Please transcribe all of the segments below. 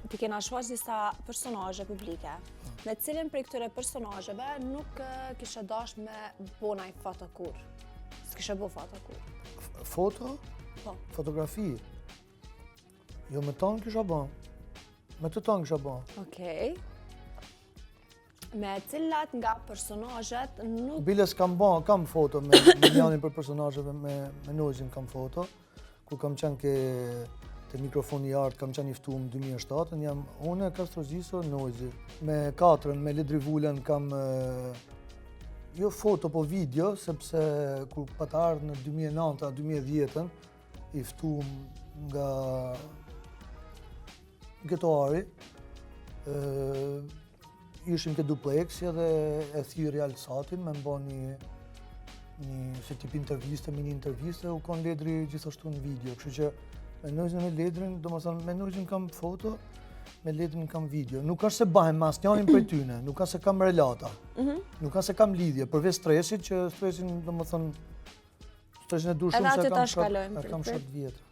ti kena shfaq disa personazhe publike. Me cilin prej këtyre personazheve nuk kishe dash me bo naj foto kur? S'kishe bo foto kur? Foto? Po. Fotografi? Jo, me tonë kisha bon. Me të tonë kisha bon. Okej. Me cilat nga personazhet nuk... Bile s'kam bon, kam foto me janin për personazheve me Nojzin kam foto. Kur kam qenë te mikrofoni art, kam qenë iftuar në 2007, jam une, Kastrozhiso, Nojzi. Me katrën, me Ledri Vulen kam jo foto, po video, sepse kur pata ardhë në 2009-2010, iftuar nga Getoari, ishim ke Duplexi dhe e thirrja Alsatin me mba një si tip interviste, mini interviste, u kon Ledri gjithashtu në video, kështu që me Nojzin e Ledrin, domethënë me Nojzin kam foto, me Ledrin kam video. Nuk ka se bahem me asnjërin prej tyne, nuk ka se kam relata, nuk ka se kam lidhje, përveç stresit, që stresin domethënë stresin e dur shumë se kam shok vjetra.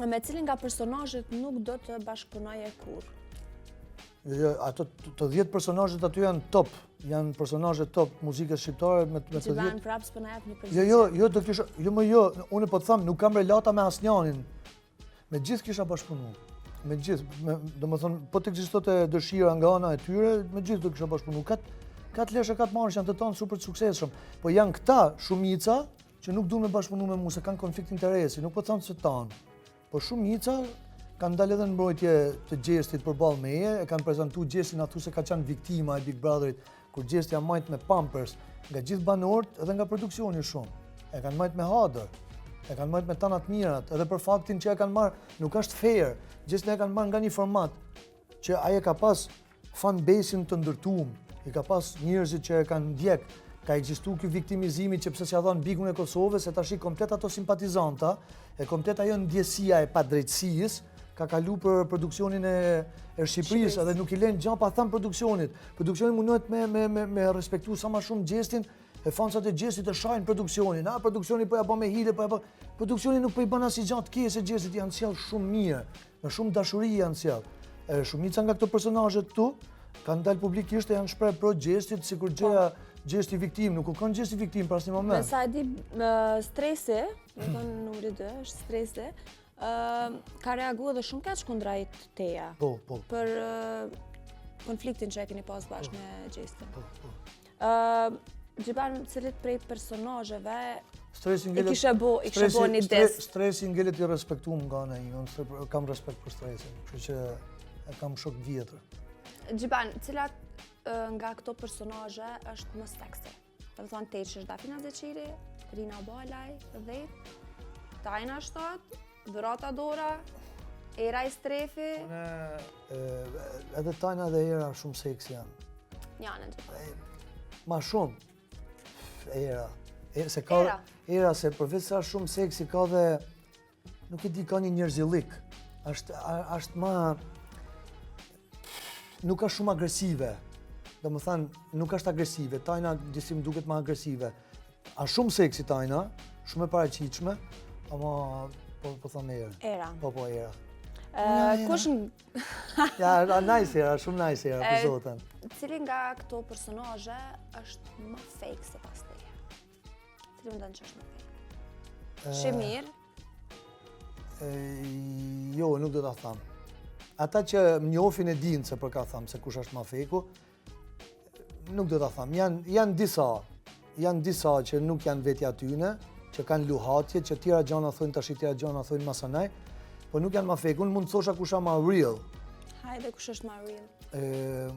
Me cilin nga personazhet nuk do të bashkëpunoje kur? Jo, ato të 10 personazhet aty janë top, janë personazhe top muzikës shqiptare me të 10. Gjivan prapë s'po na jep një prezent. Jo, do kisha, unë po të them, nuk kam relata me asnjërin. Me gjithë kisha bashkëpunuar. Me gjithë, domethënë, po të ekzistonte dëshira nga ana e tyre, me gjithë do kisha bashkëpunuar. Kat leshë, kat marrësh janë të tonë super të suksesshëm. Po janë këta shumica që nuk duan me bashkëpunu me mua, se kanë konflikt interesi, nuk po them se tanë. Po shumica kanë dalë edhe në mbrojtje të Gjestit përballë meje, e kanë prezantuar Gjestin aty se ka qenë viktima e Big Brotherit, kur Gjesti ja majt me Pampers nga gjithë banorët edhe nga produksioni shumë. E kanë majt me hadër, e kanë majt me tanat mirat, edhe për faktin që e kanë marrë, nuk është fair. Gjestin e kanë marrë nga një format që aje ka pas fanbase-in të ndërtuar, i ka pas njerëzit që e kanë ndjek, ka ekzistuar ky viktimizimi që pse s'ia dhan bikun e Kosovës, se tash komplet ato simpatizanta, e komplet ajo ndjesia e padrejtësisë ka kalu për produksionin e Shqipërisë, edhe nuk i lën gjë pa thënë produksionit. Produksioni mundohet me respektu sa më shumë Gjestin, e fansat e Gjestit të shajnë produksionin. Produksioni po ja bën me hile, produksioni nuk po i bën asnjë gjë të keq, se Gjestit janë sjell shumë mirë, me shumë dashuri janë sjell. Shumica nga këto personazhe këtu kanë dalë publikisht e janë shpreh pro Gjestit, sikur gjëja Gjesti viktim, nuk u kanë Gjesti viktim për asnjë moment. Me sa e di, stresi, do të thonë numri 2, është stresi, ka reaguar edhe shumë keq kundrejt teja. Po. Për konfliktin që e keni pas bashkë me Gjestin. Po. Gjiban, cilit prej personazheve i kishe bo një des? Stresi ngelet i respektuar nga ana ime, unë kam respekt për stresin, kështu që e kam shok vjetër. Gjiban, cilat nga këto personazhe është më seksi? Do të thonë Teçi Dafina Zeçiri, Rina Balaj, 10, Tajna 7, Dhurata Dora, Era i Strefi. Edhe Tajna dhe Era shumë seksi janë. Janë gjithë. Ma shumë. Era, se përveç se është shumë seksi, ka dhe, nuk e di, ka një njerëzillik. Është ma... Nuk është shumë agresive. Do më thënë, nuk është agresive. Tajna gjithësim duket ma agresive. A shumë seksi Tajna, shumë e paraqitshme, ama po thëmë Era. Era. Po, Era. Kush Ja, nice Era, shumë nice Era, për zotën. Cili nga këto personazhe është më fake se pas teje? Cili më dënë që është më fake? Shemir? Jo, nuk do ta thamë. Ata që më njohin e dinë se për ka thamë se kush është ma fejku, nuk do ta thamë. Janë disa që nuk janë vetja tyne, që kanë luhatje, që tjera gjana thojnë tash, tjera gjana thojnë masanaj, po nuk janë ma fejku. Unë mund të thosha kusha ma real. Hajde, kush është ma real?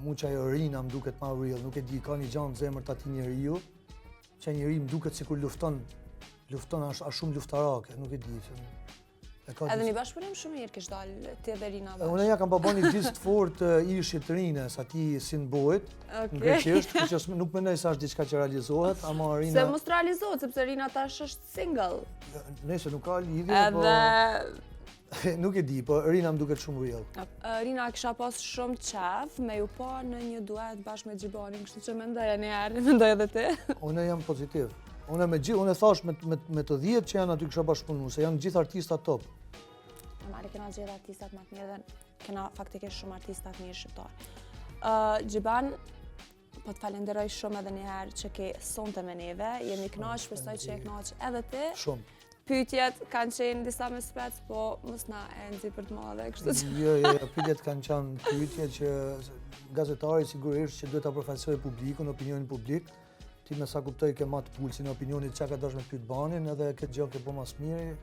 Mu që ajo Rina më duket ma real, nuk e di, ka një gjanë zemër të ati njeriu, që njeri më duket sikur lufton a shumë luftarake, nuk e di. Edhe një bashkëpunim shumë mirë kish dalë ti dhe Rina bashkë. Unë ja kam pa një disë të fort ishit Rines, ati si në bojt, në greqisht, që nuk mendoj se është diçka që realizohet, ama Rina... Se mos realizohet, sepse Rina tash është single. Nëse nuk ka lidhje, po... Nuk e di, po Rina më duket shumë real. Rina kisha pas shumë qef me ju pa në një duet bashkë me Gjibanin, kështu që mendoja një herë, mendoj edhe ti. Unë jam pozitiv. Unë thash me të 10 që janë aty kisha bashkëpunu, se janë gjithë artista top. internacionale, kena gjithë artistat më të mirë dhe kena faktikisht shumë artistat mirë shqiptar. Gjiban, po të falenderoj shumë edhe njëherë që ke sonte me neve, jemi knaq, shpresoj që e knaq edhe ti. Shumë. Pyetjet kanë qenë disa me spec, po mos na e nxi për të madhe, kështu që... Jo, pyetjet kanë qenë pyetje që gazetari sigurisht që duhet ta përfaqësojë publikun, opinionin publik. Ti me sa kuptoj ke matë pulsin e opinionit çka ka dashur me pyet banin, edhe këtë gjë ke bo mas mirë.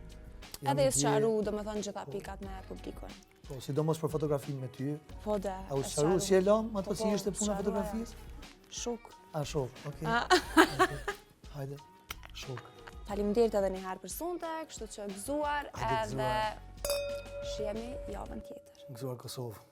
Edhe e sqaru, domethënë gjitha pikat me publikun. Po, sidomos për fotografinë me ty. Po dhe. A u sqaru si e lam ato si ishte puna e fotografisë? Shok. A shok, okay. Hajde. Shok. Faleminderit edhe një herë për sonte, kështu që gëzuar edhe shihemi javën tjetër. Gëzuar Kosovë.